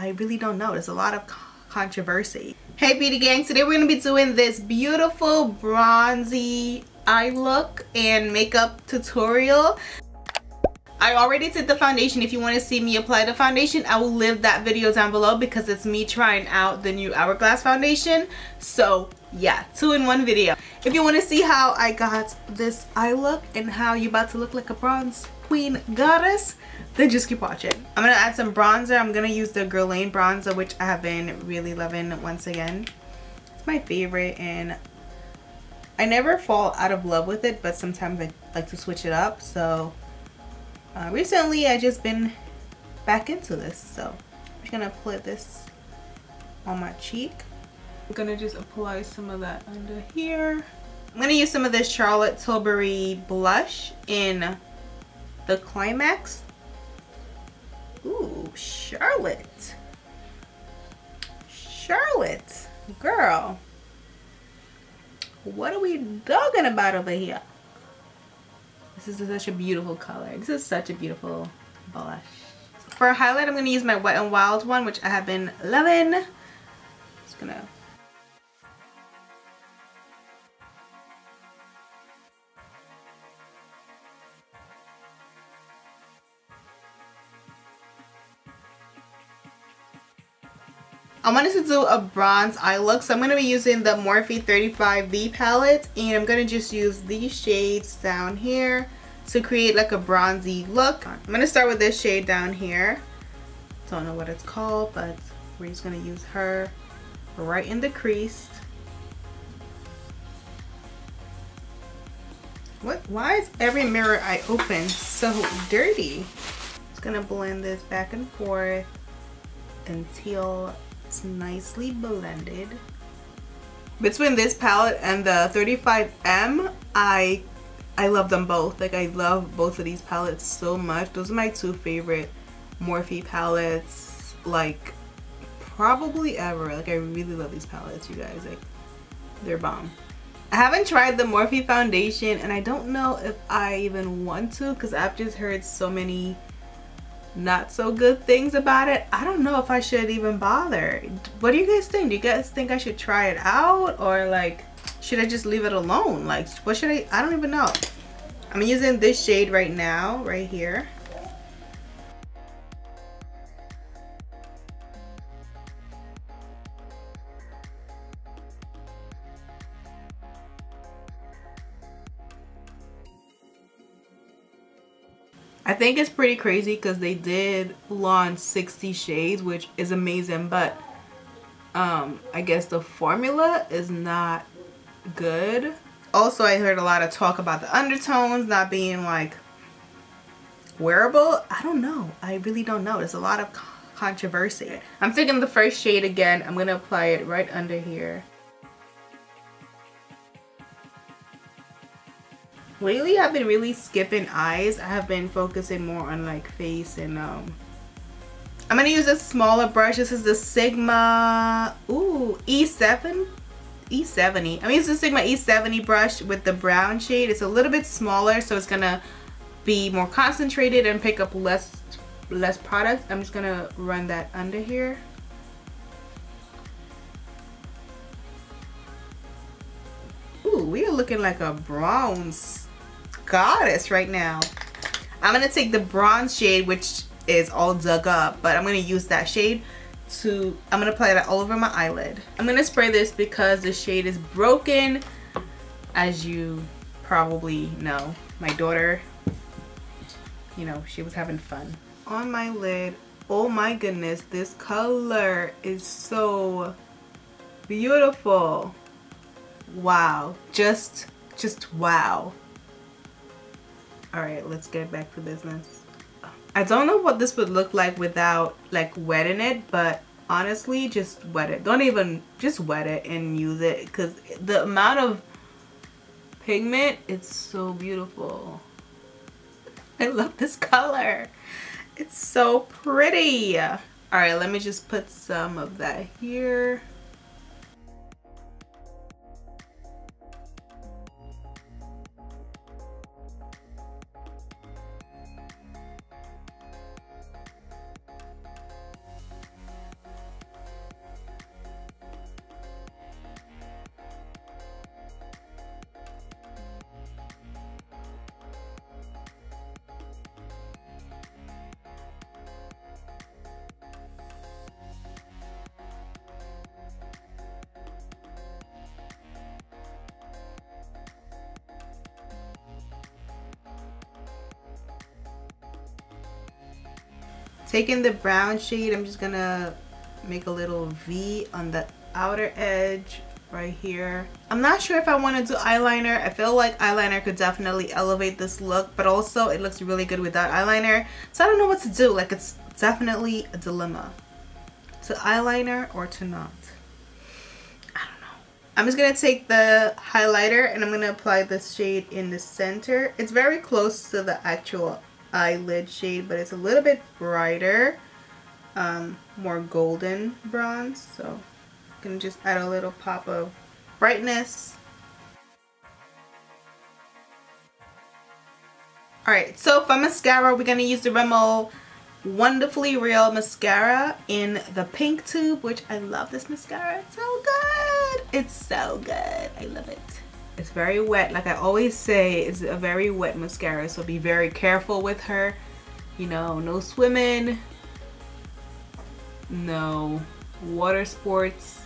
I really don't know. There's a lot of controversy. Hey beauty gang, today we're going to be doing this beautiful bronzy eye look and makeup tutorial. I already did the foundation. If you want to see me apply the foundation, I will leave that video down below because it's me trying out the new Hourglass foundation. So yeah, 2-in-1 video. If you want to see how I got this eye look and how you about to look like a bronze queen goddess, then just keep watching. I'm gonna add some bronzer. I'm gonna use the Guerlain bronzer, which I have been really loving once again. It's my favorite and I never fall out of love with it, but sometimes I like to switch it up. So recently I just been back into this, so I'm just gonna put this on my cheek. I'm gonna just apply some of that under here. I'm gonna use some of this Charlotte Tilbury blush in the Climax. Ooh, Charlotte, girl, what are we talking about over here? This is such a beautiful color. This is such a beautiful blush. For a highlight, I'm going to use my Wet n Wild one, which I have been loving. Just gonna. I wanted to do a bronze eye look, so I'm going to be using the Morphe 35V palette, and I'm going to just use these shades down here to create like a bronzy look. I'm going to start with this shade down here. Don't know what it's called, but we're just going to use her right in the crease. Why is every mirror I open so dirty? Just going to blend this back and forth until it's nicely blended. Between this palette and the 35M, I love them both. Like, I love both of these palettes so much. Those are my two favorite Morphe palettes, like, probably ever. Like, I really love these palettes, you guys. Like, they're bomb. I haven't tried the Morphe foundation, and I don't know if I even want to because I've just heard so many not so good things about it. I don't know if I should even bother. What do you guys think? Do you guys think I should try it out, or like should I just leave it alone? Like, what should I don't even know. I'm using this shade right now, right here. I think it's pretty crazy because they did launch 60 shades, which is amazing, but I guess the formula is not good. Also, I heard a lot of talk about the undertones not being like wearable. I don't know. I really don't know. There's a lot of controversy. I'm taking the first shade again. I'm going to apply it right under here. Lately, I've been really skipping eyes. I have been focusing more on like face and I'm gonna use a smaller brush. This is the Sigma E70. I'm gonna use the Sigma E70 brush with the brown shade. It's a little bit smaller, so it's gonna be more concentrated and pick up less product. I'm just gonna run that under here. Ooh, we are looking like a bronze goddess right now. I'm gonna take the bronze shade, which is all dug up, but I'm gonna use that shade I'm gonna apply that all over my eyelid. I'm gonna spray this because the shade is broken, as you probably know. My daughter, you know, she was having fun. On my lid, oh my goodness, this color is so beautiful. Wow, just wow. All right, let's get back to business. I don't know what this would look like without like wetting it, but honestly, just wet it. Don't even, just wet it and use it, because the amount of pigment, it's so beautiful. I love this color. It's so pretty. All right, let me just put some of that here. Taking the brown shade, I'm just gonna make a little V on the outer edge right here. I'm not sure if I want to do eyeliner. I feel like eyeliner could definitely elevate this look, but also it looks really good without eyeliner. So I don't know what to do. Like, it's definitely a dilemma. To eyeliner or to not. I don't know. I'm just gonna take the highlighter and I'm gonna apply this shade in the center. It's very close to the actual eyelid shade, but it's a little bit brighter, more golden bronze. So I'm gonna just add a little pop of brightness. Alright, so for mascara, we're gonna use the Rimmel Wonderfully Real mascara in the pink tube, which I love this mascara. It's so good. It's so good. I love it. It's very wet. Like I always say, it's a very wet mascara, so be very careful with her. You know, no swimming, no water sports,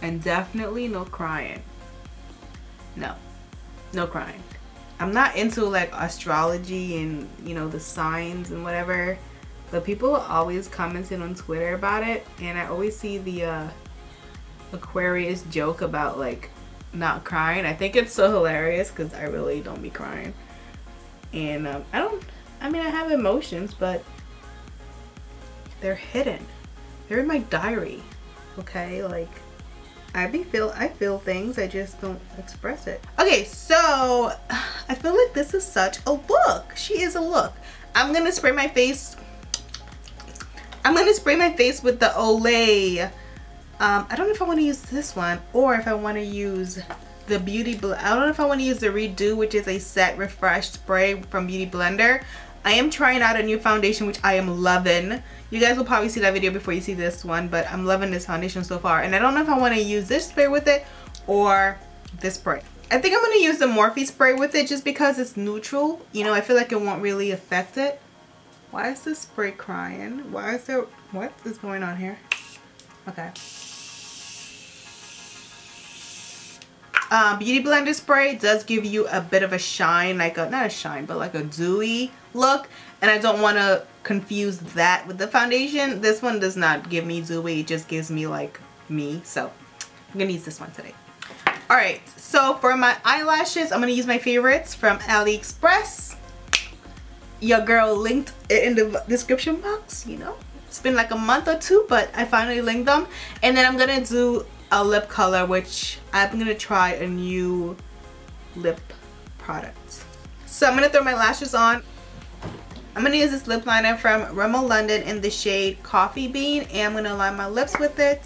and definitely no crying. No crying. I'm not into like astrology and, you know, the signs and whatever, but people are always commenting on Twitter about it, and I always see the Aquarius joke about like not crying. I think it's so hilarious because I really don't be crying, and I mean I have emotions, but they're hidden. They're in my diary, okay? Like I feel things, I just don't express it. Okay, so I feel like this is such a look. She is a look. I'm gonna spray my face. I'm gonna spray my face with the Olay. I don't know if I want to use this one or if I want to use the I don't know if I want to use the Redo, which is a set refresh spray from Beauty Blender. I am trying out a new foundation, which I am loving. You guys will probably see that video before you see this one, but I'm loving this foundation so far. And I don't know if I want to use this spray with it or this spray. I think I'm going to use the Morphe spray with it just because it's neutral. You know, I feel like it won't really affect it. Why is this spray crying? Why is there... What is going on here? Okay. Beauty Blender spray does give you a bit of a shine, like a, not a shine, but like a dewy look, and I don't want to confuse that with the foundation. This one does not give me dewy, it just gives me like me, so I'm gonna use this one today. Alright, so for my eyelashes, I'm gonna use my favorites from AliExpress. Your girl linked it in the description box, you know. It's been like a month or two, but I finally linked them. And then I'm gonna do a lip color, which I'm gonna try a new lip product. So I'm gonna throw my lashes on. I'm gonna use this lip liner from Rimmel London in the shade Coffee Bean, and I'm gonna line my lips with it.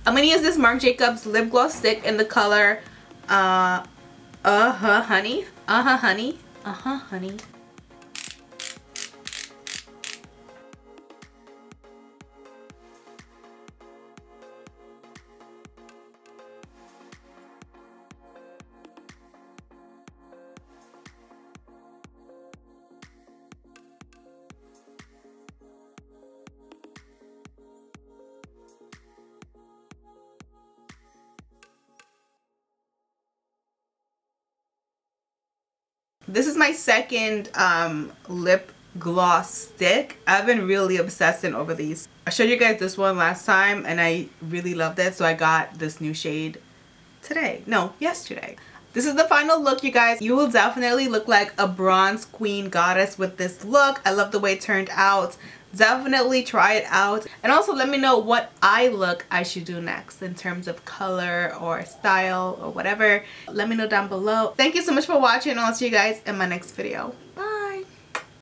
I'm gonna use this Marc Jacobs lip gloss stick in the color Honey. Honey. This is my second lip gloss stick. I've been really obsessing over these. I showed you guys this one last time and I really loved it, so I got this new shade today. No, yesterday. This is the final look, you guys. You will definitely look like a bronze queen goddess with this look. I love the way it turned out. Definitely try it out, and also let me know what eye look I should do next in terms of color or style or whatever. Let me know down below. Thank you so much for watching, and I'll see you guys in my next video. Bye.